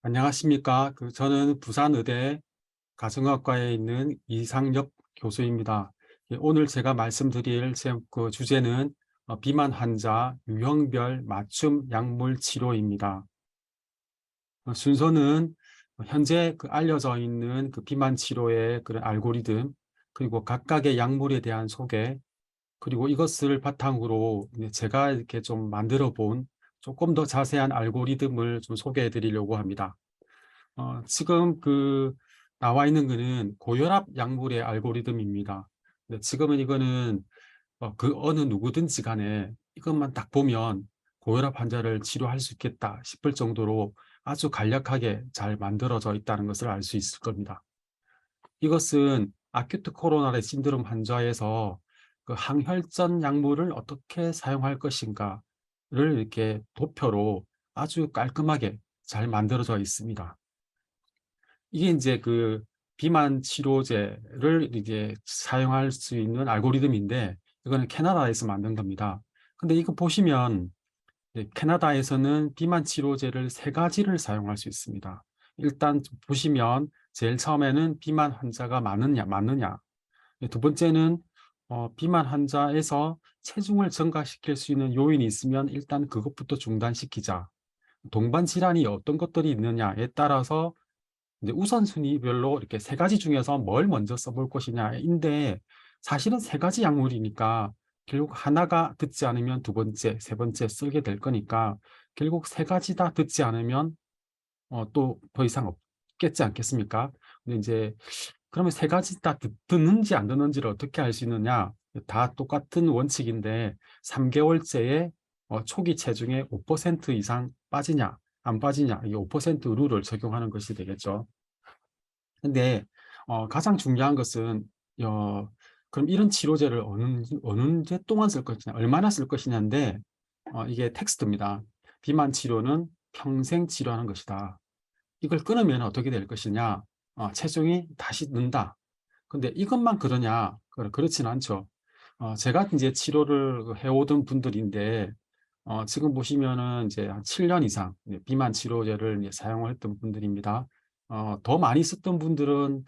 안녕하십니까. 저는 부산의대 가정학과에 있는 이상엽 교수입니다. 오늘 제가 말씀드릴 주제는 비만 환자 유형별 맞춤 약물 치료입니다. 순서는 현재 알려져 있는 비만 치료의 그런 알고리즘, 그리고 각각의 약물에 대한 소개, 그리고 이것을 바탕으로 제가 이렇게 좀 만들어 본 조금 더 자세한 알고리즘을 좀 소개해 드리려고 합니다. 지금 나와 있는 거는 고혈압 약물의 알고리즘입니다. 근데 지금은 이거는 어느 누구든지 간에 이것만 딱 보면 고혈압 환자를 치료할 수 있겠다 싶을 정도로 아주 간략하게 잘 만들어져 있다는 것을 알 수 있을 겁니다. 이것은 아큐트 코로나리 신드롬 환자에서 항혈전 약물을 어떻게 사용할 것인가를 이렇게 도표로 아주 깔끔하게 잘 만들어져 있습니다. 이게 이제 비만 치료제를 이제 사용할 수 있는 알고리즘인데, 이거는 캐나다에서 만든 겁니다. 근데 이거 보시면 캐나다에서는 비만 치료제를 세 가지를 사용할 수 있습니다. 일단 보시면 제일 처음에는 비만 환자가 많느냐. 두 번째는 비만 환자에서 체중을 증가시킬 수 있는 요인이 있으면 일단 그것부터 중단시키자. 동반 질환이 어떤 것들이 있느냐에 따라서 이제 우선순위별로 이렇게 세 가지 중에서 뭘 먼저 써볼 것이냐인데, 사실은 세 가지 약물이니까 결국 하나가 듣지 않으면 두 번째, 세 번째 쓰게 될 거니까 결국 세 가지 다 듣지 않으면 또 더 이상 없겠지 않겠습니까? 근데 이제 그러면 세 가지 다 듣는지 안 듣는지를 어떻게 알 수 있느냐? 다 똑같은 원칙인데 3개월째에 초기 체중의 5% 이상 빠지냐, 안 빠지냐, 이 5% 룰을 적용하는 것이 되겠죠. 근데 가장 중요한 것은 어, 그럼 이런 치료제를 어느 동안 쓸 것이냐, 얼마나 쓸 것이냐인데, 이게 텍스트입니다. 비만 치료는 평생 치료하는 것이다. 이걸 끊으면 어떻게 될 것이냐? 체중이 다시 는다. 근데 이것만 그러냐? 그렇지는 않죠. 제가 이제 치료를 해오던 분들인데, 지금 보시면은 이제 한 7년 이상 비만 치료제를 이제 사용을 했던 분들입니다. 더 많이 썼던 분들은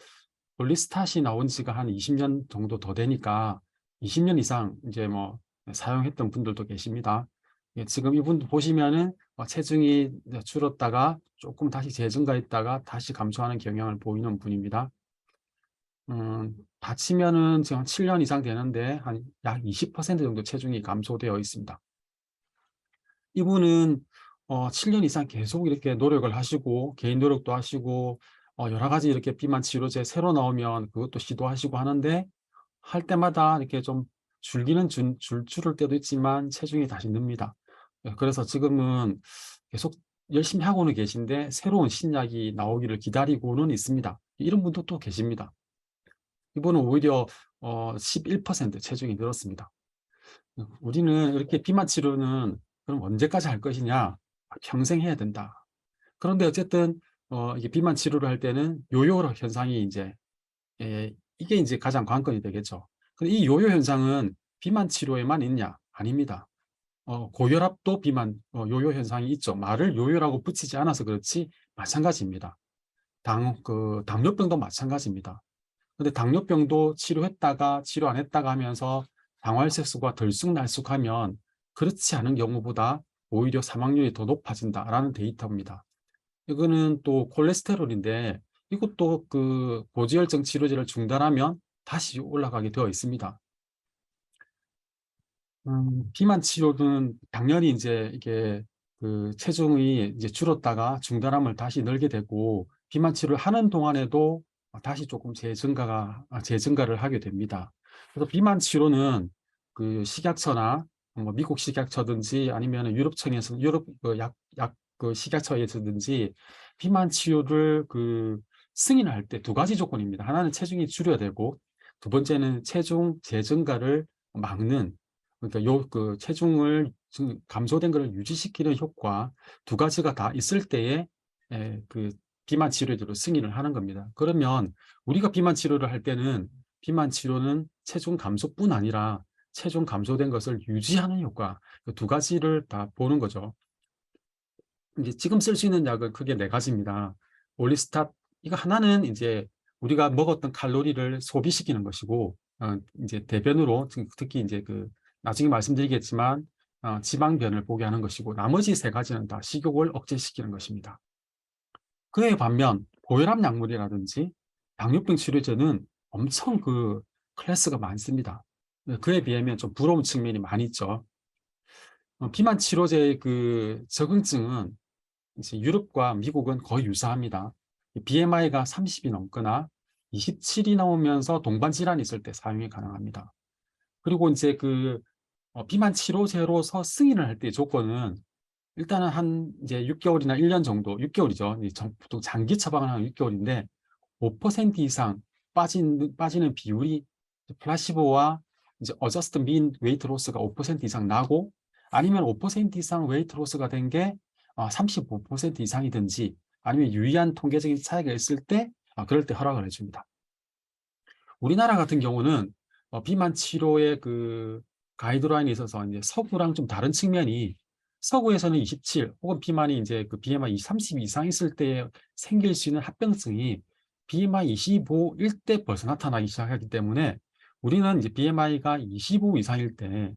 볼리스탓이 나온 지가 한 20년 정도 더 되니까 20년 이상 이제 뭐 사용했던 분들도 계십니다. 예, 지금 이분 보시면은 체중이 이제 줄었다가 조금 다시 재증가했다가 다시 감소하는 경향을 보이는 분입니다. 다치면은 지금 7년 이상 되는데 한 약 20% 정도 체중이 감소되어 있습니다. 이분은 7년 이상 계속 이렇게 노력을 하시고, 개인 노력도 하시고, 여러 가지 이렇게 비만 치료제 새로 나오면 그것도 시도하시고 하는데, 할 때마다 이렇게 좀 줄을 때도 있지만 체중이 다시 늡니다. 그래서 지금은 계속 열심히 하고는 계신데 새로운 신약이 나오기를 기다리고는 있습니다. 이런 분도 또 계십니다. 이분은 오히려 11% 체중이 늘었습니다. 우리는 이렇게 비만 치료는 그럼 언제까지 할 것이냐? 평생 해야 된다. 그런데 어쨌든 이게 비만 치료를 할 때는 요요 현상이 이제 이게 이제 가장 관건이 되겠죠. 근데 이 요요 현상은 비만 치료에만 있냐? 아닙니다. 고혈압도 비만 요요 현상이 있죠. 말을 요요라고 붙이지 않아서 그렇지 마찬가지입니다. 당뇨병도 마찬가지입니다. 근데 당뇨병도 치료했다가 치료 안 했다가 하면서 당화혈색소가 들쑥날쑥하면 그렇지 않은 경우보다 오히려 사망률이 더 높아진다라는 데이터입니다. 이거는 또 콜레스테롤인데 이것도 고지혈증 치료제를 중단하면 다시 올라가게 되어 있습니다. 비만 치료는 당연히 이제 이게 체중이 이제 줄었다가 중단하면 다시 늘게 되고, 비만 치료를 하는 동안에도 다시 조금 재증가를 하게 됩니다. 그래서 비만 치료는 식약처나 뭐 미국 식약처든지 아니면 유럽청에서 유럽 식약처에서든지 비만 치료를 승인할 때 두 가지 조건입니다. 하나는 체중이 줄여야 되고, 두 번째는 체중 재증가를 막는, 그러니까 체중을 감소된 것을 유지시키는 효과, 두 가지가 다 있을 때에 비만 치료제로 승인을 하는 겁니다. 그러면 우리가 비만 치료를 할 때는 비만 치료는 체중 감소뿐 아니라 체중 감소된 것을 유지하는 효과, 그 두 가지를 다 보는 거죠. 이제 지금 쓸 수 있는 약은 크게 네 가지입니다. 올리스tat, 이거 하나는 이제 우리가 먹었던 칼로리를 소비시키는 것이고, 이제 대변으로, 특히 이제 그 나중에 말씀드리겠지만 지방변을 보게 하는 것이고, 나머지 세 가지는 다 식욕을 억제시키는 것입니다. 그에 반면 고혈압 약물이라든지 당뇨병 치료제는 엄청 그 클래스가 많습니다. 그에 비하면 좀 부러운 측면이 많이 있죠. 비만 치료제의 그 적응증은 이제 유럽과 미국은 거의 유사합니다. BMI가 30이 넘거나 27이 넘으면서 동반 질환이 있을 때 사용이 가능합니다. 그리고 이제 그 비만 치료제로서 승인을 할 때 조건은 일단은 한 이제 6개월이나 1년 정도, 6개월이죠. 보통 장기 처방을 하는 6개월인데 5% 이상 빠지는 비율이 플라시보와 이제 어저스트 민 웨이트 로스가 5% 이상 나고, 아니면 5% 이상 웨이트 로스가 된 게 35% 이상이든지, 아니면 유의한 통계적인 차이가 있을 때 그럴 때 허락을 해줍니다. 우리나라 같은 경우는 비만 치료의 그 가이드라인에 있어서 이제 서구랑 좀 다른 측면이, 서구에서는 27 혹은 비만이 이제 그 BMI 30 이상 있을 때 생길 수 있는 합병증이 BMI 25일 때 벌써 나타나기 시작하기 때문에, 우리는 이제 BMI가 25 이상일 때,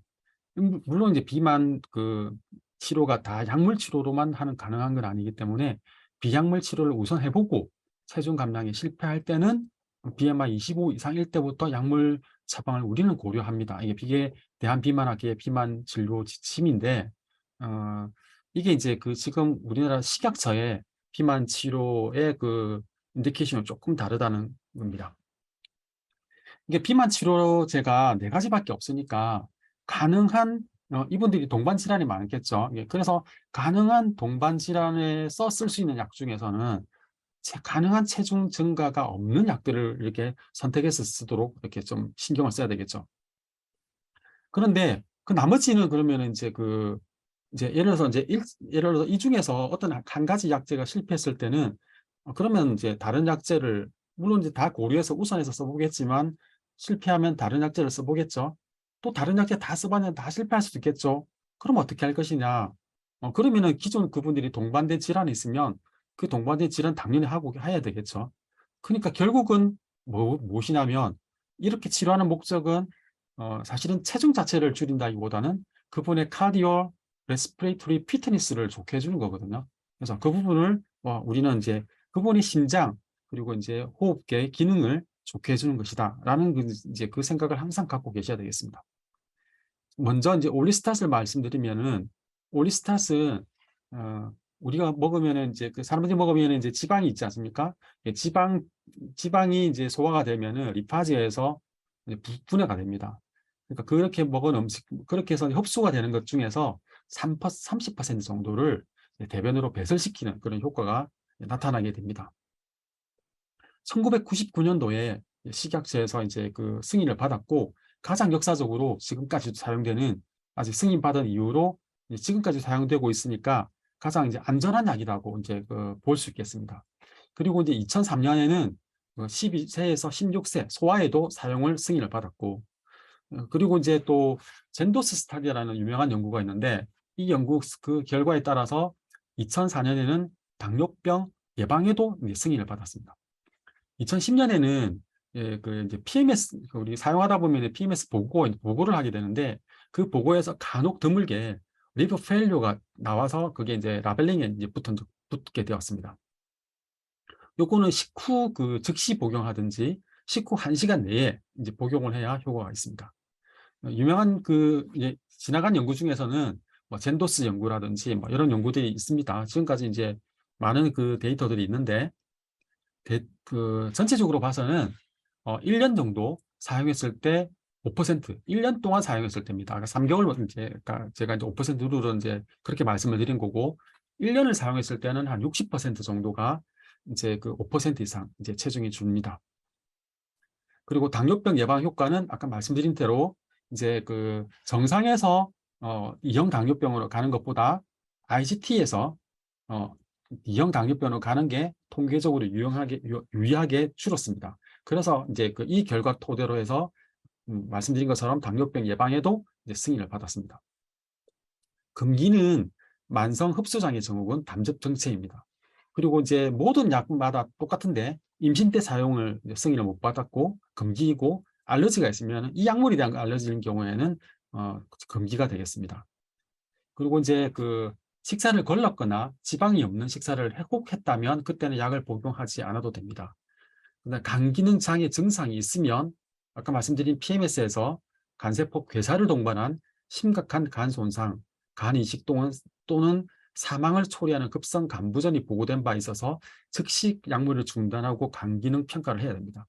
물론 이제 비만 그 치료가 다 약물 치료로만 하는 가능한 건 아니기 때문에 비약물 치료를 우선 해보고 체중 감량에 실패할 때는 BMI 25 이상일 때부터 약물 처방을 우리는 고려합니다. 이게 대한비만학회의 비만 진료 지침인데, 어, 이게 이제 그 지금 우리나라 식약처의 비만 치료의 그 인디케이션은 조금 다르다는 겁니다. 이게 비만 치료제가 네 가지밖에 없으니까 가능한, 이분들이 동반 질환이 많겠죠. 그래서 가능한 동반 질환에서 쓸 수 있는 약 중에서는 가능한 체중 증가가 없는 약들을 이렇게 선택해서 쓰도록 이렇게 좀 신경을 써야 되겠죠. 그런데 그 나머지는 그러면 이제 이제 예를 들어서 이 중에서 어떤 한 가지 약제가 실패했을 때는 그러면 이제 다른 약제를, 물론 이제 다 고려해서 우선해서 써보겠지만 실패하면 다른 약제를 써보겠죠. 또 다른 약제 다 써봤는데 다 실패할 수도 있겠죠. 그럼 어떻게 할 것이냐? 그러면은 기존 그분들이 동반된 질환이 있으면 그 동반된 질환 당연히 하고 해야 되겠죠. 그러니까 결국은 무엇이냐면, 이렇게 치료하는 목적은 사실은 체중 자체를 줄인다기보다는 그분의 카디오 레스피레이터리 피트니스를 좋게 해주는 거거든요. 그래서 그 부분을 우리는 이제 그분의 심장 그리고 이제 호흡기의 기능을 좋게 해주는 것이다라는 이제 그 생각을 항상 갖고 계셔야 되겠습니다. 먼저 이제 올리스탓을 말씀드리면은, 올리스탓은 우리가 먹으면은 이제 그 사람들이 먹으면 이제 지방이 있지 않습니까? 지방이 이제 소화가 되면은 리파즈에서 분해가 됩니다. 그러니까 그렇게 먹은 음식, 그렇게 해서 흡수가 되는 것 중에서 30% 정도를 대변으로 배설시키는 그런 효과가 나타나게 됩니다. 1999년도에 식약처에서 이제 그 승인을 받았고, 가장 역사적으로 지금까지도 사용되는, 아직 승인받은 이후로 지금까지 사용되고 있으니까 가장 이제 안전한 약이라고 이제 볼 수 있겠습니다. 그리고 이제 2003년에는 12세에서 16세 소아에도 사용을 승인을 받았고, 그리고 이제 또 젠도스 스타디라는 유명한 연구가 있는데, 이 연구 그 결과에 따라서 2004년에는 당뇨병 예방에도 승인을 받았습니다. 2010년에는 그 이제 PMS, 우리 사용하다 보면 PMS 보고를 하게 되는데, 그 보고에서 간혹 드물게 리버 페일류가 나와서 그게 이제 라벨링에 이제 붙게 되었습니다. 요거는 식후 그 즉시 복용하든지 식후 1시간 내에 이제 복용을 해야 효과가 있습니다. 유명한 그 이제 지나간 연구 중에서는 뭐 젠도스 연구라든지 뭐 이런 연구들이 있습니다. 지금까지 이제 많은 그 데이터들이 있는데, 그 전체적으로 봐서는 1년 정도 사용했을 때 5%, 1년 동안 사용했을 때입니다. 그러니까 3개월 이제 제가 이제 5% 룰은 이제 그렇게 말씀을 드린 거고, 1년을 사용했을 때는 한 60% 정도가 이제 그 5% 이상 이제 체중이 줍니다. 그리고 당뇨병 예방 효과는 아까 말씀드린 대로 이제 그 정상에서 2형 당뇨병으로 가는 것보다 IGT에서 2형 당뇨병으로 가는 게 통계적으로 유의하게 줄었습니다. 그래서 이제 이 결과 토대로 해서 말씀드린 것처럼 당뇨병 예방에도 이제 승인을 받았습니다. 금기는 만성 흡수장애 증후군, 담즙 정체입니다. 그리고 이제 모든 약마다 똑같은데 임신 때 사용을 승인을 못 받았고 금기이고 알러지가 있으면 이 약물에 대한 알러지인 경우에는 금기가 되겠습니다. 그리고 이제 그 식사를 걸렀거나 지방이 없는 식사를 꼭 했다면 그때는 약을 복용하지 않아도 됩니다. 그다음 간 기능 장애 증상이 있으면 아까 말씀드린 PMS에서 간세포 괴사를 동반한 심각한 간 손상, 간 이식 또는 사망을 초래하는 급성 간부전이 보고된 바 있어서 즉시 약물을 중단하고 간 기능 평가를 해야 됩니다.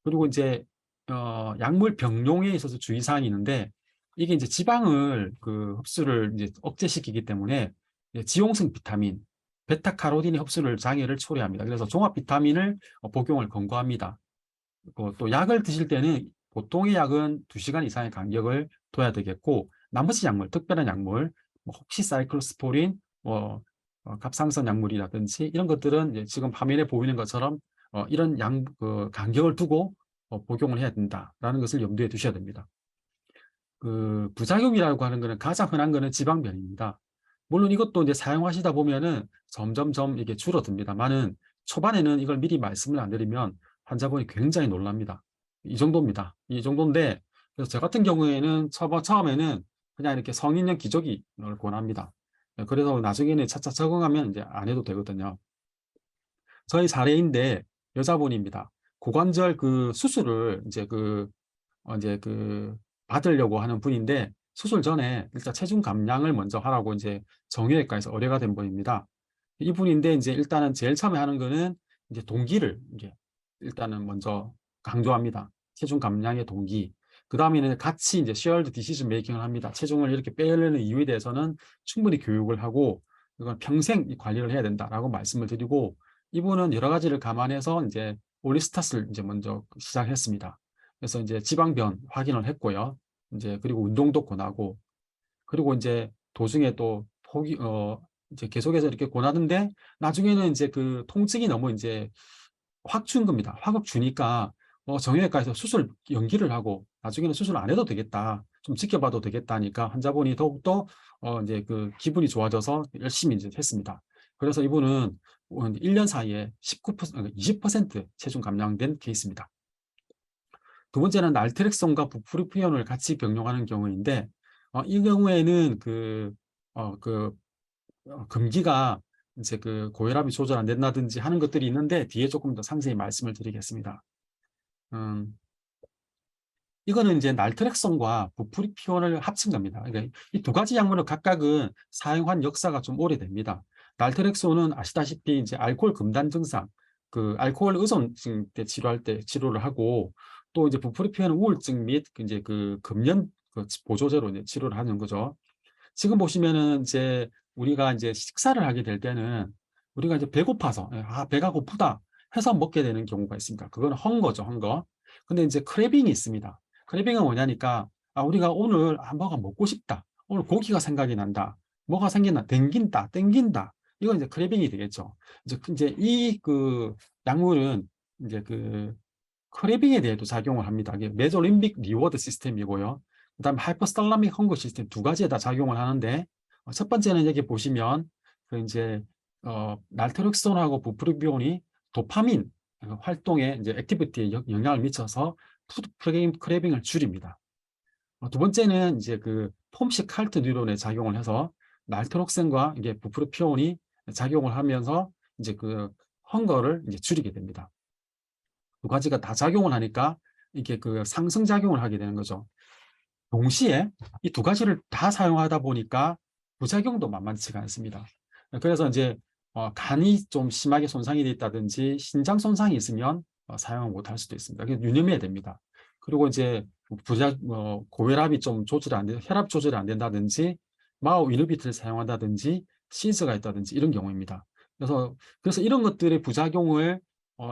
그리고 이제 약물 병용에 있어서 주의사항이 있는데 이게 이제 지방을 그 흡수를 이제 억제시키기 때문에 지용성 비타민, 베타카로틴의 흡수를 장애를 초래합니다. 그래서 종합 비타민을 복용을 권고합니다. 또 약을 드실 때는 보통의 약은 2시간 이상의 간격을 둬야 되겠고 나머지 약물, 특별한 약물, 뭐 혹시 사이클로스포린, 갑상선 약물이라든지 이런 것들은 이제 지금 화면에 보이는 것처럼 이런 간격을 두고 복용을 해야 된다라는 것을 염두에 두셔야 됩니다. 그 부작용이라고 하는 것은 가장 흔한 것은 지방변입니다. 물론 이것도 이제 사용하시다 보면은 점점점 이게 줄어듭니다만은 초반에는 이걸 미리 말씀을 안 드리면 환자분이 굉장히 놀랍니다. 이 정도입니다. 이 정도인데 그래서 저 같은 경우에는 처음에는 그냥 이렇게 성인용 기저귀를 권합니다. 그래서 나중에는 차차 적응하면 이제 안 해도 되거든요. 저희 사례인데 여자분입니다. 고관절 그 수술을 이제 받으려고 하는 분인데 수술 전에 일단 체중 감량을 먼저 하라고 이제 정형외과에서 의뢰가 된 분입니다. 이분인데 이제 일단은 제일 처음에 하는 거는 이제 동기를 이제 일단은 먼저 강조합니다. 체중 감량의 동기. 그 다음에는 같이 이제 shared decision making을 합니다. 체중을 이렇게 빼려는 이유에 대해서는 충분히 교육을 하고 이건 평생 관리를 해야 된다라고 말씀을 드리고 이분은 여러 가지를 감안해서 이제 올리스타스를 이제 먼저 시작했습니다. 그래서 이제 지방변 확인을 했고요. 이제 그리고 운동도 권하고 그리고 이제 도중에 또 이제 계속해서 이렇게 권하는데 나중에는 이제 그 통증이 너무 이제 확 준 겁니다. 확 주니까 정형외과에서 수술 연기를 하고 나중에는 수술 안 해도 되겠다. 좀 지켜봐도 되겠다니까 환자분이 더욱더 이제 그 기분이 좋아져서 열심히 이제 했습니다. 그래서 이분은 1년 사이에 19%, 20% 체중 감량된 케이스입니다. 두 번째는 날트렉손과 부프리피온을 같이 병용하는 경우인데 이 경우에는 금기가 이제 그 고혈압이 조절 안 된다든지 하는 것들이 있는데 뒤에 조금 더 상세히 말씀을 드리겠습니다. 이거는 이제 날트렉손과 부프리피온을 합친 겁니다. 그러니까 이 두 가지 약물을 각각은 사용한 역사가 좀 오래됩니다. 날트렉손은 아시다시피 이제 알코올 금단 증상, 그 알코올 의존증 때 치료할 때 치료를 하고 또 이제 부프리피온은 우울증 및 이제 그 금연 보조제로 이제 치료를 하는 거죠. 지금 보시면은 이제 우리가 이제 식사를 하게 될 때는 우리가 이제 배고파서 배가 고프다 해서 먹게 되는 경우가 있습니다. 그건 헝거죠, 헝거. 근데 이제 크래빙이 있습니다. 크래빙은 뭐냐니까 우리가 오늘 뭐가 먹고 싶다. 오늘 고기가 생각이 난다. 뭐가 생긴다. 땡긴다. 이건 이제 크래빙이 되겠죠. 이제 이 그 약물은 이제 그 크래빙에 대해도 작용을 합니다. 이게 메조림빅 리워드 시스템이고요. 그다음 하이퍼살라믹 헝거 시스템 두 가지에 다 작용을 하는데 첫 번째는 여기 보시면 그 이제 날트렉손하고 부프리비온이 도파민 활동에 이제 액티비티에 영향을 미쳐서 푸드 크래빙을 줄입니다. 두 번째는 이제 그 폼식 칼트 뉴런에 작용을 해서 날트록센과 이게 부프리피온이 작용을 하면서 이제 그 헝거를 이제 줄이게 됩니다. 두 가지가 다 작용을 하니까 이게 그 상승작용을 하게 되는 거죠. 동시에 이 두 가지를 다 사용하다 보니까 부작용도 만만치가 않습니다. 그래서 이제 간이 좀 심하게 손상이 돼 있다든지 신장 손상이 있으면 사용을 못할 수도 있습니다. 유념해야 됩니다. 그리고 이제 고혈압이 좀 혈압 조절이 안 된다든지 마오 이노비트를 사용한다든지 시즈가 있다든지 이런 경우입니다. 그래서 이런 것들의 부작용을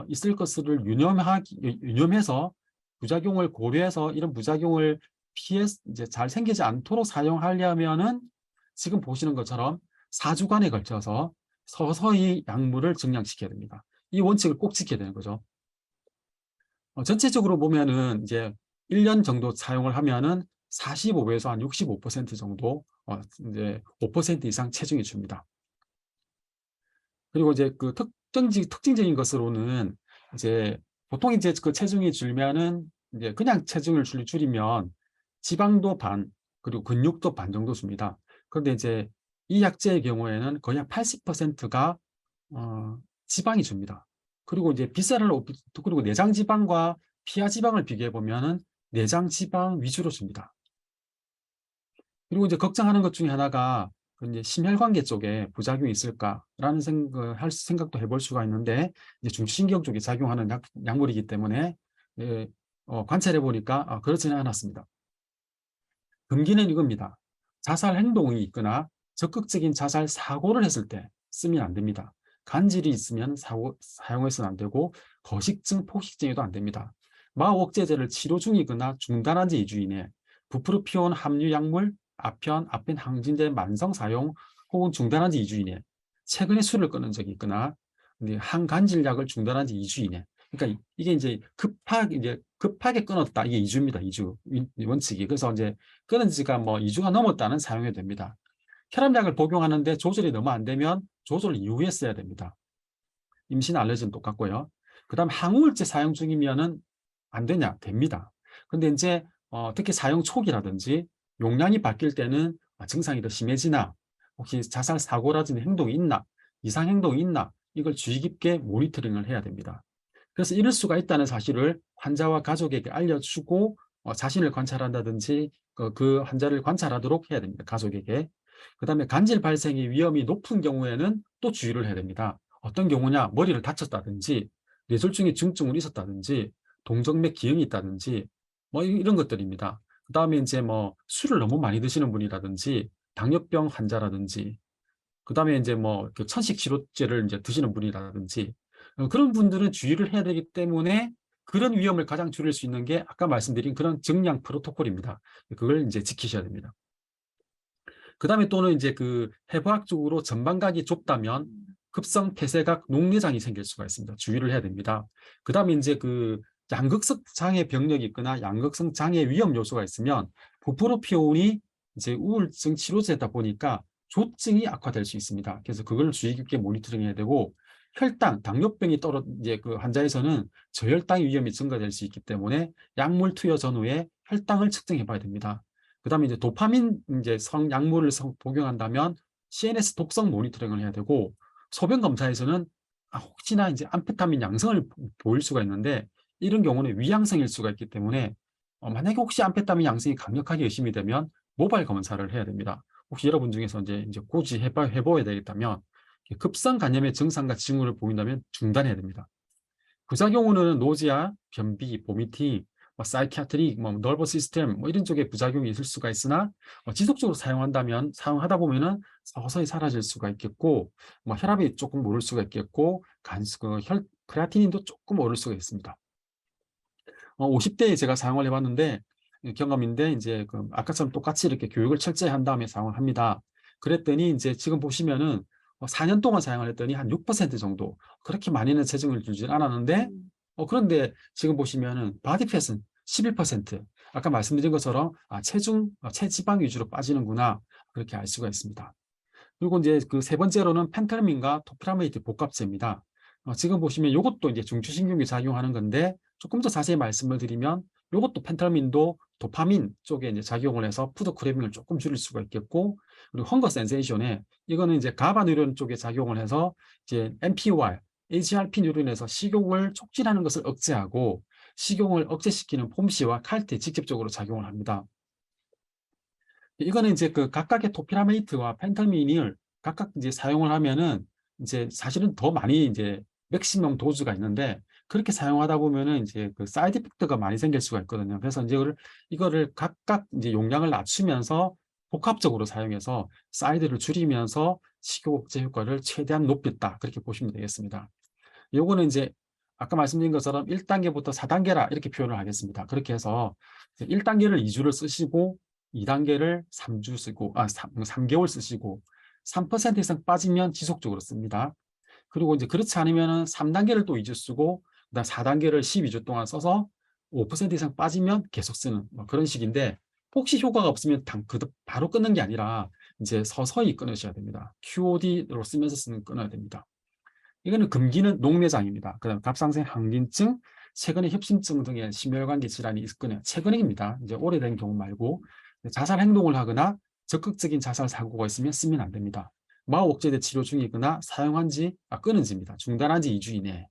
있을 것을 유념해서 부작용을 고려해서 이런 부작용을 이제 잘 생기지 않도록 사용하려면은 지금 보시는 것처럼 4주간에 걸쳐서 서서히 약물을 증량시켜야 됩니다. 이 원칙을 꼭 지켜야 되는 거죠. 전체적으로 보면은 이제 1년 정도 사용을 하면은 45에서 한 65% 정도 이제 5% 이상 체중이 줍니다. 그리고 이제 그 특징적인 것으로는 이제 보통 이제 그 체중이 줄면은 이제 그냥 체중을 줄이면 지방도 반 그리고 근육도 반 정도 줍니다. 그런데 이제 이 약제의 경우에는 거의 한 80%가 지방이 줍니다. 그리고 이제 그리고 내장 지방과 피하 지방을 비교해 보면은 내장 지방 위주로 줍니다. 그리고 이제 걱정하는 것 중에 하나가 그 이제 심혈관계 쪽에 부작용이 있을까라는 생각도 해볼 수가 있는데 이제 중추신경 쪽에 작용하는 약물이기 때문에 예, 관찰해 보니까 그렇지는 않았습니다. 금기는 이겁니다. 자살 행동이 있거나 적극적인 자살 사고를 했을 때 쓰면 안 됩니다. 간질이 있으면 사용해서는 안 되고 거식증, 폭식증에도 안 됩니다. 마옥제제를 치료 중이거나 중단한 지 2주 이내 부프루피온 함유 약물, 아편, 아펜 항진제 만성 사용 혹은 중단한 지 2주 이내 최근에 술을 끊은 적이 있거나 항간질약을 중단한 지 2주 이내 그러니까 이게 이제 급하게 끊었다. 이게 2주입니다. 2주 원칙이. 그래서 이제 끊은 지가 뭐 2주가 넘었다는 사용해도 됩니다. 혈압약을 복용하는데 조절이 너무 안 되면 조절 이후에 써야 됩니다. 임신 알레르기는 똑같고요. 그다음 항우울제 사용 중이면은 안 되냐? 됩니다. 근데 이제 특히 사용 초기라든지 용량이 바뀔 때는 증상이 더 심해지나 혹시 자살 사고라든지 행동이 있나 이상 행동이 있나 이걸 주의 깊게 모니터링을 해야 됩니다. 그래서 이럴 수가 있다는 사실을 환자와 가족에게 알려주고 자신을 관찰한다든지 그 환자를 관찰하도록 해야 됩니다. 가족에게. 그다음에 간질 발생의 위험이 높은 경우에는 또 주의를 해야 됩니다. 어떤 경우냐? 머리를 다쳤다든지 뇌졸중의 증증이 있었다든지 동정맥 기형이 있다든지 뭐 이런 것들입니다. 그다음에 이제 뭐 술을 너무 많이 드시는 분이라든지 당뇨병 환자라든지 그다음에 이제 뭐 천식 치료제를 이제 드시는 분이라든지 그런 분들은 주의를 해야 되기 때문에 그런 위험을 가장 줄일 수 있는 게 아까 말씀드린 그런 증량 프로토콜입니다. 그걸 이제 지키셔야 됩니다. 그다음에 또는 이제 그 해부학적으로 전방각이 좁다면 급성 폐쇄각 녹내장이 생길 수가 있습니다. 주의를 해야 됩니다. 그다음에 이제 그 양극성 장애 병력이 있거나 양극성 장애 위험 요소가 있으면 부프로피온이 이제 우울증 치료제다 보니까 조증이 악화될 수 있습니다. 그래서 그걸 주의 깊게 모니터링해야 되고 혈당, 당뇨병이 이제 그 환자에서는 저혈당의 위험이 증가될 수 있기 때문에 약물 투여 전후에 혈당을 측정해 봐야 됩니다. 그다음에 이제 도파민 이제 약물을 복용한다면 CNS 독성 모니터링을 해야 되고 소변 검사에서는 혹시나 이제 암페타민 양성을 보일 수가 있는데 이런 경우는 위양성일 수가 있기 때문에 만약에 혹시 암페타민 양성이 강력하게 의심이 되면 모발 검사를 해야 됩니다. 혹시 여러분 중에서 이제 굳이 해봐야 되겠다면 급성 간염의 증상과 징후를 보인다면 중단해야 됩니다. 부작용으로는 노지아, 변비, 보미팅, 사이키아트릭, 너버스 시스템 이런 쪽에 부작용이 있을 수가 있으나 지속적으로 사용하다 보면은 서서히 사라질 수가 있겠고 혈압이 조금 오를 수가 있겠고 크레아티닌도 조금 오를 수가 있습니다. 50대에 제가 사용을 해봤는데 경험인데 이제 아까처럼 똑같이 이렇게 교육을 철저히 한 다음에 사용을 합니다. 그랬더니 이제 지금 보시면은 4년 동안 사용을 했더니 한 6% 정도 그렇게 많이는 체중을 줄진 않았는데 그런데 지금 보시면은 바디팻은 11% 아까 말씀드린 것처럼 체지방 위주로 빠지는구나 그렇게 알 수가 있습니다. 그리고 이제 그 세 번째로는 펜타민과 토피라메이트 복합제입니다. 지금 보시면 이것도 이제 중추신경이 작용하는 건데 조금 더 자세히 말씀을 드리면 이것도 펜타민도 도파민 쪽에 이제 작용을 해서 푸드 크래빙을 조금 줄일 수가 있겠고 그리고 헝거 센세이션에 이거는 이제 가바 뉴런 쪽에 작용을 해서 이제 NPY, AGRP 뉴런에서 식욕을 촉진하는 것을 억제하고 식욕을 억제시키는 폼시와 칼트에 직접적으로 작용을 합니다. 이거는 이제 그 각각의 토피라메이트와 펜타민을 각각 이제 사용을 하면은 이제 사실은 더 많이 이제 맥시멈 도즈가 있는데 그렇게 사용하다 보면은 이제 그 사이드 이펙트가 많이 생길 수가 있거든요. 그래서 이제 이거를 각각 이제 용량을 낮추면서 복합적으로 사용해서 사이드를 줄이면서 식욕 억제 효과를 최대한 높였다. 그렇게 보시면 되겠습니다. 요거는 이제 아까 말씀드린 것처럼 1단계부터 4단계라 이렇게 표현을 하겠습니다. 그렇게 해서 1단계를 2주를 쓰시고 2단계를 3주 쓰고 3개월 쓰시고 3% 이상 빠지면 지속적으로 씁니다. 그리고 이제 그렇지 않으면 3단계를 또 2주 쓰고 그다음 4단계를 12주 동안 써서 5% 이상 빠지면 계속 쓰는 그런 식인데 혹시 효과가 없으면 바로 끊는 게 아니라 이제 서서히 끊으셔야 됩니다. QOD로 쓰면서 끊어야 됩니다. 이거는 금기는 녹내장입니다. 그다음 갑상선 항진증, 최근에 협심증 등의 심혈관계 질환이 있거나 최근입니다. 이제 오래된 경우 말고 자살 행동을 하거나 적극적인 자살 사고가 있으면 쓰면 안 됩니다. 마혹제제 치료 중이거나 사용한 지 끊은 지입니다. 중단한 지 2주 이내.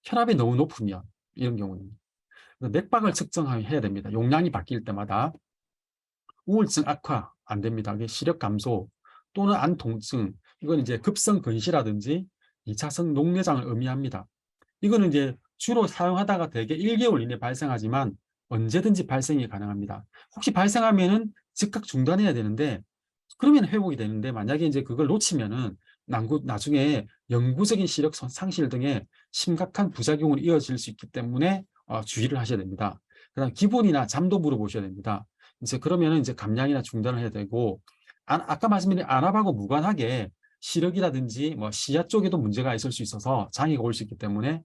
혈압이 너무 높으면 이런 경우는 맥박을 측정해야 됩니다. 용량이 바뀔 때마다. 우울증 악화 안 됩니다. 시력 감소 또는 안 통증, 이건 이제 급성 근시라든지 2차성 녹내장을 의미합니다. 이거는 이제 주로 사용하다가 대개 1개월 이내 발생하지만 언제든지 발생이 가능합니다. 혹시 발생하면은 즉각 중단해야 되는데, 그러면 회복이 되는데, 만약에 이제 그걸 놓치면은 나중에 영구적인 시력 상실 등의 심각한 부작용으로 이어질 수 있기 때문에 주의를 하셔야 됩니다. 그다음 기분이나 잠도 물어보셔야 됩니다. 이제 그러면은 이제 감량이나 중단을 해야 되고, 아까 말씀드린 안압하고 무관하게 시력이라든지 뭐 시야 쪽에도 문제가 있을 수 있어서 장애가 올 수 있기 때문에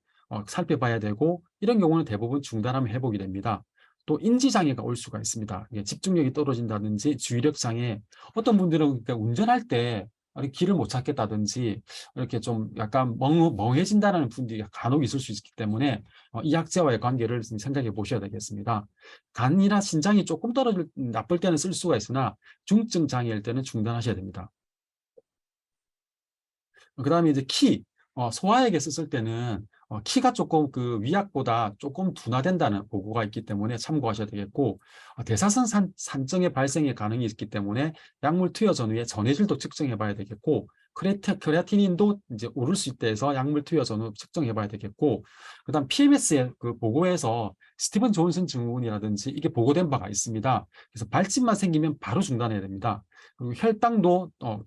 살펴봐야 되고, 이런 경우는 대부분 중단하면 회복이 됩니다. 또 인지장애가 올 수가 있습니다. 집중력이 떨어진다든지 주의력 장애, 어떤 분들은 그러니까 운전할 때 길을 못 찾겠다든지 이렇게 좀 약간 멍해진다는 분들이 간혹 있을 수 있기 때문에 이 약제와의 관계를 생각해 보셔야 되겠습니다. 간이나 신장이 조금 나쁠 때는 쓸 수가 있으나 중증 장애일 때는 중단하셔야 됩니다. 그다음에 이제 소아에게 썼을 때는 키가 조금 그 위약보다 조금 둔화된다는 보고가 있기 때문에 참고하셔야 되겠고, 대사선 산정의 발생의 가능이 있기 때문에 약물 투여 전후에 전해질도 측정해 봐야 되겠고, 크레아티닌도 이제 오를 수 있다 해서 약물 투여 전후 측정해 봐야 되겠고, 그다음 PMS의 그 보고에서 스티븐 존슨 증후군이라든지 이게 보고된 바가 있습니다. 그래서 발진만 생기면 바로 중단해야 됩니다. 그리고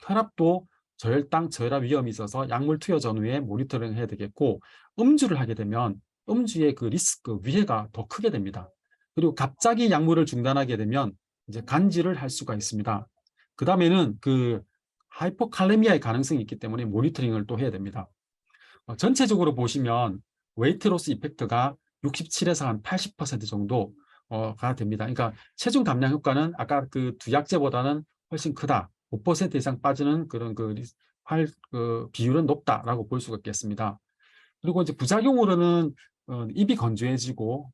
혈압도 저혈당, 저혈압 위험이 있어서 약물 투여 전후에 모니터링 해야 되겠고, 음주를 하게 되면 음주의 그 리스크, 위해가 더 크게 됩니다. 그리고 갑자기 약물을 중단하게 되면 이제 간질을 할 수가 있습니다. 그 다음에는 그 하이포칼레미아의 가능성이 있기 때문에 모니터링을 또 해야 됩니다. 전체적으로 보시면 웨이트 로스 이펙트가 67에서 한 80% 정도가 됩니다. 그러니까 체중 감량 효과는 아까 그 두 약제보다는 훨씬 크다. 5% 이상 빠지는 그런 그 비율은 높다라고 볼 수가 있겠습니다. 그리고 이제 부작용으로는 입이 건조해지고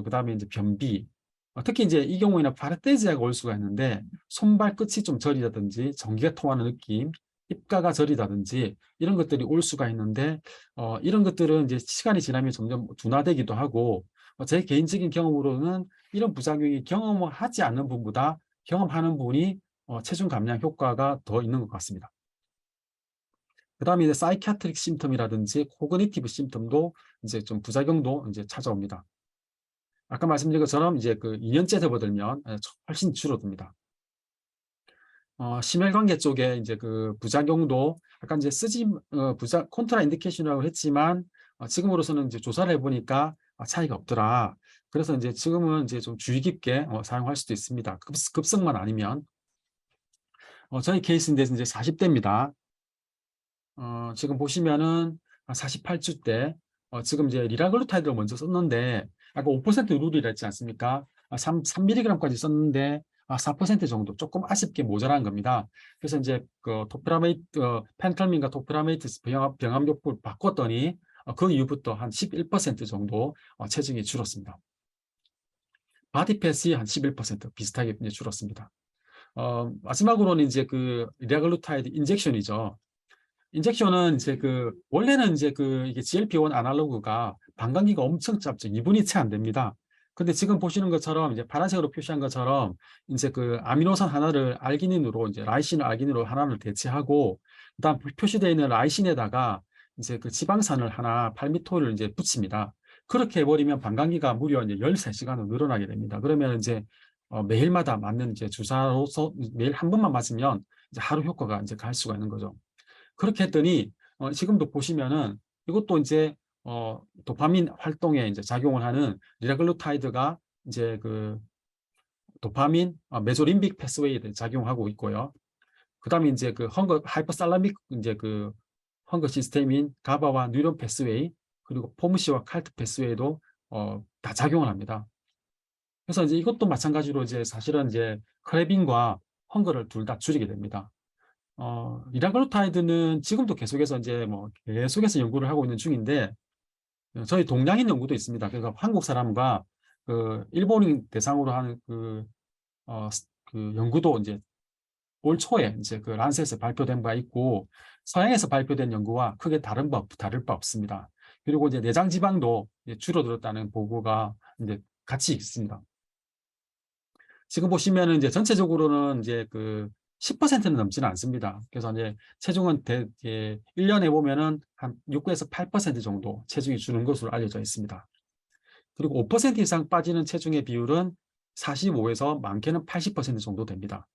그다음에 이제 변비, 특히 이제 이 경우에는 파라테지아가 올 수가 있는데 손발 끝이 좀 저리다든지 전기가 통하는 느낌, 입가가 저리다든지 이런 것들이 올 수가 있는데 이런 것들은 이제 시간이 지나면 점점 둔화되기도 하고, 제 개인적인 경험으로는 이런 부작용이 경험하지 않는 분보다 경험하는 분이 체중 감량 효과가 더 있는 것 같습니다. 그 다음에 이제 사이키아트릭 심텀이라든지 코그니티브 심텀도 이제 좀 부작용도 이제 찾아옵니다. 아까 말씀드린 것처럼 이제 그 2년째 접어들면 훨씬 줄어듭니다. 심혈관계 쪽에 이제 그 부작용도 아까 이제 콘트라 인디케이션이라고 했지만 지금으로서는 이제 조사를 해보니까 차이가 없더라. 그래서 이제 지금은 이제 좀 주의 깊게 사용할 수도 있습니다. 급성만 아니면. 저희 케이스인데 이제 40대입니다. 지금 보시면은 48주 때 지금 이제 리라글루타이드를 먼저 썼는데 아까 5% 룰이라 했지 않습니까? 3mg까지 썼는데 4% 정도 조금 아쉽게 모자란 겁니다. 그래서 이제 그 펜탈민과 토피라메이트 병합용법을 바꿨더니 그 이후부터 한 11% 정도 체중이 줄었습니다. 바디패스이 한 11% 비슷하게 이제 줄었습니다. 마지막으로는 이제 그 리라글루타이드 인젝션이죠. 인젝션은 이제 원래는 이제 이게 GLP-1 아날로그가 반감기가 엄청 짧죠. 2분이 채 안 됩니다. 근데 지금 보시는 것처럼 이제 파란색으로 표시한 것처럼 이제 그 아미노산 하나를 알기닌으로 이제 라이신을 알기닌으로 하나를 대체하고, 그다음 표시되어 있는 라이신에다가 이제 그 지방산을 하나 팔미토를 이제 붙입니다. 그렇게 해버리면 반감기가 무려 이제 13시간으로 늘어나게 됩니다. 그러면 이제 매일마다 맞는 이제 주사로서 매일 한 번만 맞으면 이제 하루 효과가 이제 갈 수가 있는 거죠. 그렇게 했더니 지금도 보시면은 이것도 이제 도파민 활동에 이제 작용을 하는 리라글루타이드가 이제 그 도파민 메조림빅 패스웨이에 작용하고 있고요. 그다음에 이제 그 하이퍼살라믹 이제 그 헝거 시스템인 가바와 뉴런 패스웨이, 그리고 포무시와 칼트 패스웨이도 다 작용을 합니다. 그래서 이제 이것도 마찬가지로 이제 사실은 이제 크레빈과 헝거를 둘 다 줄이게 됩니다. 리라글루타이드는 지금도 계속해서 이제 뭐 계속해서 연구를 하고 있는 중인데 저희 동양인 연구도 있습니다. 그러니까 한국 사람과 그 일본인 대상으로 하는 그 연구도 이제 올 초에 이제 그 란셋에서 발표된 바 있고 서양에서 발표된 연구와 크게 다를 바 없습니다. 그리고 이제 내장 지방도 줄어들었다는 보고가 이제 같이 있습니다. 지금 보시면은 이제 전체적으로는 이제 그 10%는 넘지는 않습니다. 그래서 이제 체중은 1년에 보면은 한 6에서 8% 정도 체중이 주는 것으로 알려져 있습니다. 그리고 5% 이상 빠지는 체중의 비율은 45에서 많게는 80% 정도 됩니다.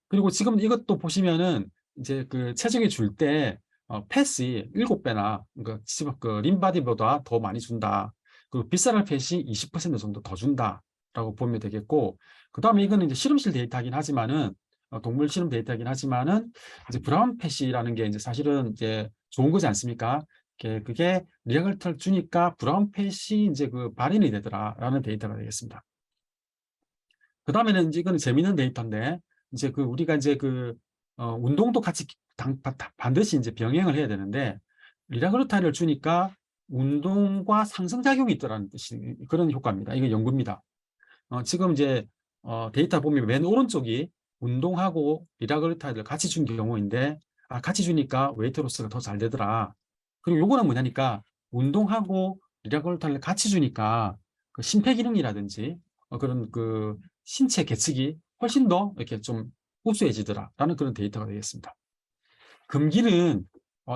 그리고 지금 이것도 보시면은 이제 그 체중이 줄 때 팻이 7배나 그 림바디보다 더 많이 준다. 그리고 비세럴 팻이 20% 정도 더 준다라고 보면 되겠고, 그 다음에 이거는 이제 실험실 데이터이긴 하지만은 동물 실험 데이터이긴 하지만은 이제 브라운 팻이라는 게 이제 사실은 이제 좋은 거지 않습니까? 그게 리얼털 주니까 브라운 팻이 이제 그 발현이 되더라라는 데이터가 되겠습니다. 그 다음에는 이제 이거는 재미있는 데이터인데 이제 그 우리가 이제 그 운동도 같이 반드시 이제 병행을 해야 되는데 리라글루타인을 주니까 운동과 상승작용이 있더라는 뜻이 그런 효과입니다. 이거 연구입니다. 지금 이제 데이터 보면 맨 오른쪽이 운동하고 리라글루타인을 같이 준 경우인데 같이 주니까 웨이트 로스가 더 잘 되더라. 그리고 요거는 뭐냐니까 운동하고 리라글루타인을 같이 주니까 그 심폐기능이라든지 그런 그 신체 계측이 훨씬 더 이렇게 좀 우수해지더라라는 그런 데이터가 되겠습니다. 금기는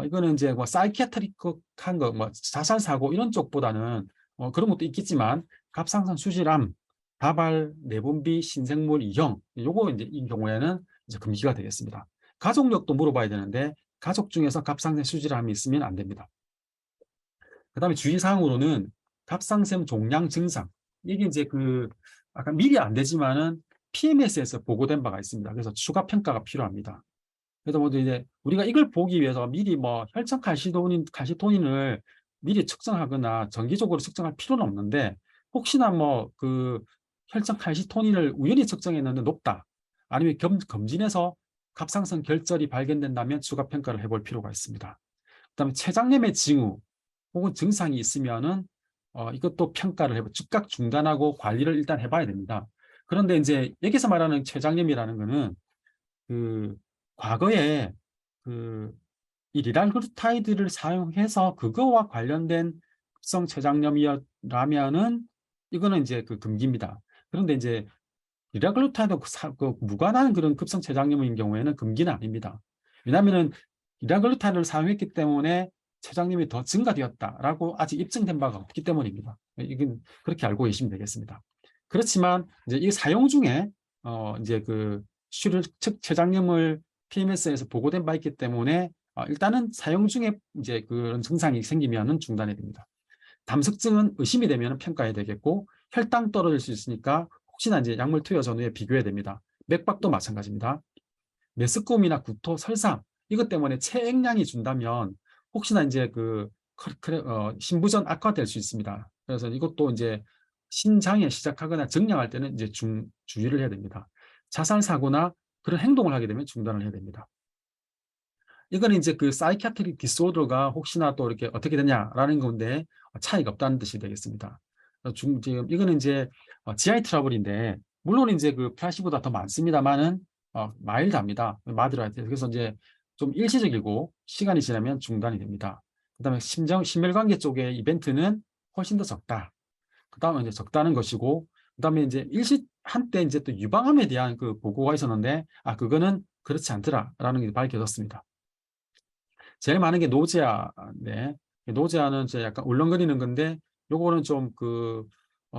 이거는 이제 뭐 사이키아트릭한 거, 뭐 자살 사고 이런 쪽보다는 그런 것도 있겠지만 갑상선 수질암, 다발, 내분비, 신생물 이형 요거 이제 이 경우에는 이제 금기가 되겠습니다. 가족력도 물어봐야 되는데 가족 중에서 갑상선 수질암이 있으면 안 됩니다. 그다음에 주의사항으로는 갑상선 종양 증상 이게 이제 그 아까 미리 안 되지만은 PMS에서 보고된 바가 있습니다. 그래서 추가 평가가 필요합니다. 그래서 뭐 이제 우리가 이걸 보기 위해서 미리 뭐 혈청 칼시토닌을 미리 측정하거나 정기적으로 측정할 필요는 없는데 혹시나 뭐 그 혈청 칼시토닌을 우연히 측정했는데 높다. 아니면 검진해서 갑상선 결절이 발견된다면 추가 평가를 해볼 필요가 있습니다. 그다음에 췌장염의 징후 혹은 증상이 있으면은 이것도 평가를 즉각 중단하고 관리를 일단 해봐야 됩니다. 그런데 이제 여기서 말하는 췌장염이라는 거는 그 과거에 그 이 리랄그루타이드를 사용해서 그거와 관련된 급성 췌장염이라면은 이거는 이제 그 금기입니다. 그런데 이제 리랄그루타이드 그 무관한 그런 급성 췌장염인 경우에는 금기는 아닙니다. 왜냐하면은 리랄그루타이드를 사용했기 때문에 췌장염이 더 증가되었다라고 아직 입증된 바가 없기 때문입니다. 이건 그렇게 알고 계시면 되겠습니다. 그렇지만 이제 이 사용 중에 이제 그 췌장염을 PMS에서 보고된 바 있기 때문에 일단은 사용 중에 이제 그런 증상이 생기면은 중단해야 됩니다. 담석증은 의심이 되면 평가해야 되겠고 혈당 떨어질 수 있으니까 혹시나 이제 약물 투여 전후에 비교해야 됩니다. 맥박도 마찬가지입니다. 메스꺼움이나 구토, 설사 이것 때문에 체액량이 준다면 혹시나 이제 신부전 악화될 수 있습니다. 그래서 이것도 이제 신장에 시작하거나 정량할 때는 이제 주의를 해야 됩니다. 자살 사고나 그런 행동을 하게 되면 중단을 해야 됩니다. 이거는 이제 그 사이키아트릭 디스오더가 혹시나 또 이렇게 어떻게 되냐라는 건데 차이가 없다는 뜻이 되겠습니다. 지금 이거는 이제 GI 트러블인데 물론 이제 그 플라시보다 더 많습니다만은 마일드합니다. 마드라이트. 그래서 이제 좀 일시적이고 시간이 지나면 중단이 됩니다. 그다음에 심혈관계 쪽의 이벤트는 훨씬 더 적다. 그다음에 이제 적다는 것이고 그다음에 이제 한때 이제 또 유방암에 대한 그 보고가 있었는데 그거는 그렇지 않더라라는 게 밝혀졌습니다. 제일 많은 게 노제아인데 노제아는 이제 약간 울렁거리는 건데 요거는 좀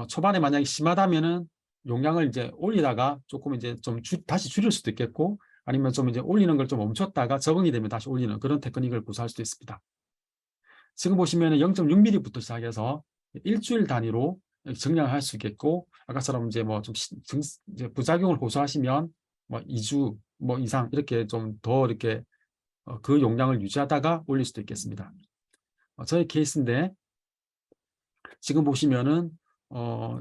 초반에 만약에 심하다면은 용량을 이제 올리다가 조금 이제 좀 다시 줄일 수도 있겠고 아니면 좀 이제 올리는 걸 좀 멈췄다가 적응이 되면 다시 올리는 그런 테크닉을 구사할 수도 있습니다. 지금 보시면은 0.6mm부터 시작해서 일주일 단위로 증량할 수 있겠고 아까처럼 이제 뭐 좀 이제 부작용을 호소하시면 뭐 2주 뭐 이상 이렇게 좀 더 이렇게 그 용량을 유지하다가 올릴 수도 있겠습니다. 저희 케이스인데 지금 보시면은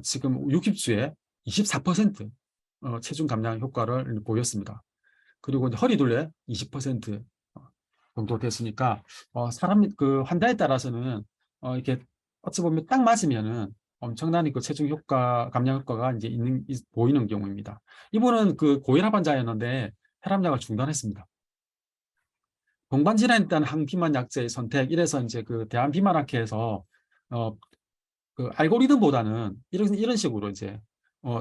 지금 60주에 24% 체중 감량 효과를 보였습니다. 그리고 이제 허리둘레 20% 정도 됐으니까 그 환자에 따라서는 이렇게 어찌 보면 딱 맞으면은 엄청난 그 체중 효과, 감량 효과가 이제 보이는 경우입니다. 이분은 그 고혈압 환자였는데 혈압약을 중단했습니다. 동반질환에 따른 항비만 약제의 선택, 이래서 이제 그 대한비만학회에서 그 알고리즘보다는 이런 식으로 이제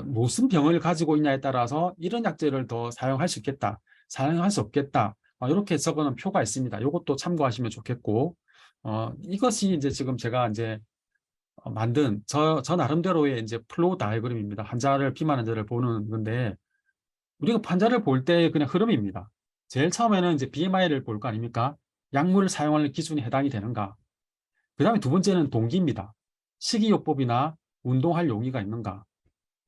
무슨 병을 가지고 있냐에 따라서 이런 약제를 더 사용할 수 있겠다, 사용할 수 없겠다, 이렇게 적어놓은 표가 있습니다. 이것도 참고하시면 좋겠고, 이것이 이제 지금 제가 이제 만든 저 나름대로의 이제 플로우 다이어그램입니다. 비만 환자를 보는 건데, 우리가 환자를 볼 때 그냥 흐름입니다. 제일 처음에는 이제 BMI를 볼 거 아닙니까? 약물을 사용하는 기준이 해당이 되는가? 그 다음에 두 번째는 동기입니다. 식이요법이나 운동할 용의가 있는가?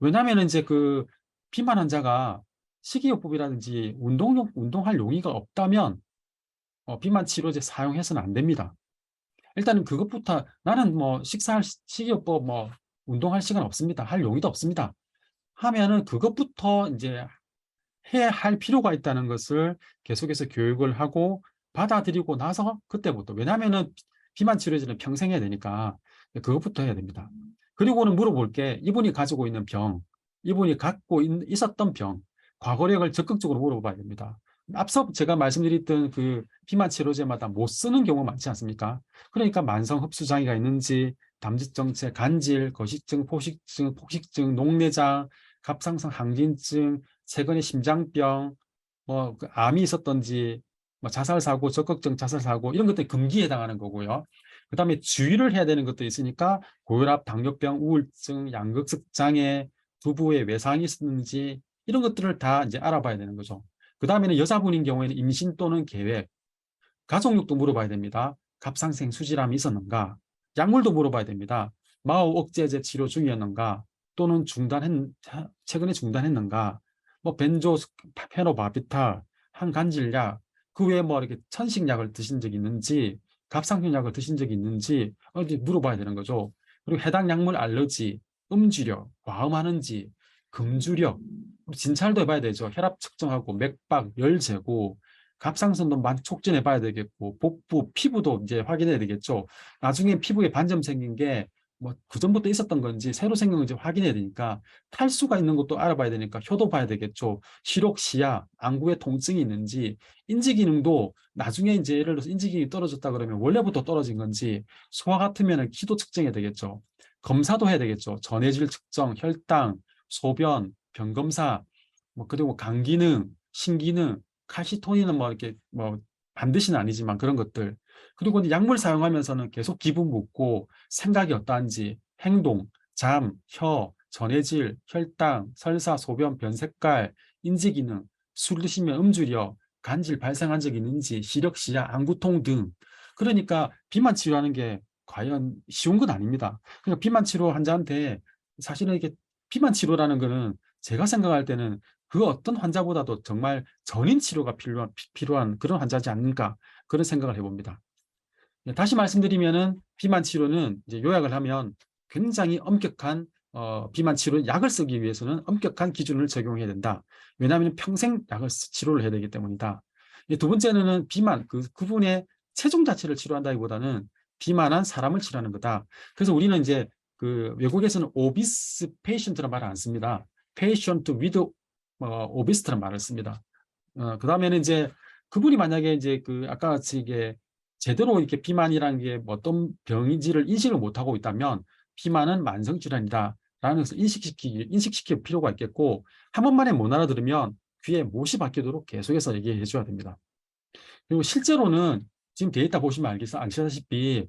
왜냐하면 이제 그 비만 환자가 식이요법이라든지 운동할 용의가 없다면 비만 치료제 사용해서는 안 됩니다. 일단은 그것부터 나는 뭐 식이요법 운동할 시간 없습니다. 할 용의도 없습니다. 하면은 그것부터 이제 해야 할 필요가 있다는 것을 계속해서 교육을 하고 받아들이고 나서 그때부터, 왜냐하면은 비만 치료제는 평생 해야 되니까 그것부터 해야 됩니다. 그리고는 물어볼 게 이분이 가지고 있는 병, 이분이 갖고 있었던 병, 과거력을 적극적으로 물어봐야 됩니다. 앞서 제가 말씀드렸던 그 비만 치료제마다 못 쓰는 경우 많지 않습니까? 그러니까 만성 흡수 장애가 있는지, 담즙정체, 간질, 거식증, 폭식증, 녹내장, 갑상선 항진증, 최근에 심장병, 그 암이 있었던지, 자살 사고, 적극적 자살 사고 이런 것들이 금기에 해당하는 거고요. 그다음에 주의를 해야 되는 것도 있으니까 고혈압, 당뇨병, 우울증, 양극습 장애, 두부에 외상이 있었는지 이런 것들을 다 이제 알아봐야 되는 거죠. 그다음에는 여자분인 경우에는 임신 또는 계획, 가족력도 물어봐야 됩니다. 갑상생 수질암이 있었는가? 약물도 물어봐야 됩니다. 마오 억제제 치료 중이었는가? 또는 최근에 중단했는가? 벤조, 페노바비탈, 항간질약, 그 외에 이렇게 천식약을 드신 적이 있는지, 갑상선약을 드신 적이 있는지 이제 물어봐야 되는 거죠. 그리고 해당 약물 알러지, 음주력, 과음하는지, 금주력, 진찰도 해봐야 되죠. 혈압 측정하고 맥박, 열 재고, 갑상선도 많이 촉진해 봐야 되겠고, 복부, 피부도 이제 확인해야 되겠죠. 나중에 피부에 반점 생긴 게 그전부터 있었던 건지 새로 생긴 건지 확인해야 되니까, 탈수가 있는 것도 알아봐야 되니까 효도 봐야 되겠죠. 시력, 시야, 안구에 통증이 있는지, 인지 기능도 나중에 이제 예를 들어서 인지 기능이 떨어졌다 그러면 원래부터 떨어진 건지, 소화 같으면 키도 측정해야 되겠죠. 검사도 해야 되겠죠. 전해질 측정, 혈당, 소변, 변검사, 그리고 간 기능, 신기능, 칼시토닌은 이렇게 반드시는 아니지만 그런 것들. 그리고 이제 약물 사용하면서는 계속 기분 묻고 생각이 어떠한지, 행동, 잠, 혀, 전해질, 혈당, 설사, 소변, 변 색깔, 인지 기능, 술 드시면 음주력, 간질 발생한 적이 있는지, 시력, 시야, 안구통 등. 그러니까 비만 치료하는 게 과연 쉬운 건 아닙니다. 그러니까 비만 치료 환자한테 사실은 이게 비만 치료라는 거는 제가 생각할 때는 그 어떤 환자보다도 정말 전인 치료가 필요한 그런 환자지 않을까, 그런 생각을 해봅니다. 다시 말씀드리면은 비만 치료는 이제 요약을 하면 굉장히 엄격한 비만 치료 약을 쓰기 위해서는 엄격한 기준을 적용해야 된다. 왜냐하면 평생 치료를 해야 되기 때문이다. 두 번째는 비만 그분의 체중 자체를 치료한다기보다는 비만한 사람을 치료하는 거다. 그래서 우리는 이제 그 외국에서는 오비스 페이션트란 말을 안 씁니다. 페이션트 위드 오비스트란 말을 씁니다. 그 다음에는 이제 그분이 만약에 이제 아까 같이 이게 제대로 이렇게 비만이라는 게 어떤 병인지를 인식을 못하고 있다면 비만은 만성질환이다 라는 것을 인식시킬 필요가 있겠고, 한 번만에 못 알아들으면 귀에 못이 박히도록 계속해서 얘기해 줘야 됩니다. 그리고 실제로는 지금 데이터 보시면 아시다시피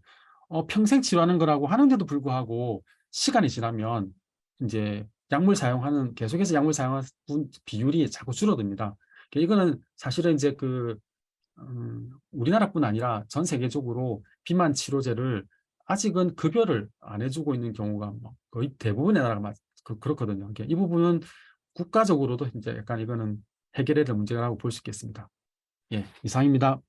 평생 치료하는 거라고 하는데도 불구하고 시간이 지나면 이제 계속해서 약물 사용하는 비율이 자꾸 줄어듭니다. 이거는 사실은 이제 우리나라뿐 아니라 전 세계적으로 비만 치료제를 아직은 급여를 안 해주고 있는 경우가 거의 대부분의 나라가 그렇거든요. 이 부분은 국가적으로도 이제 약간 이거는 해결해야 될 문제라고 볼 수 있겠습니다. 예, 이상입니다.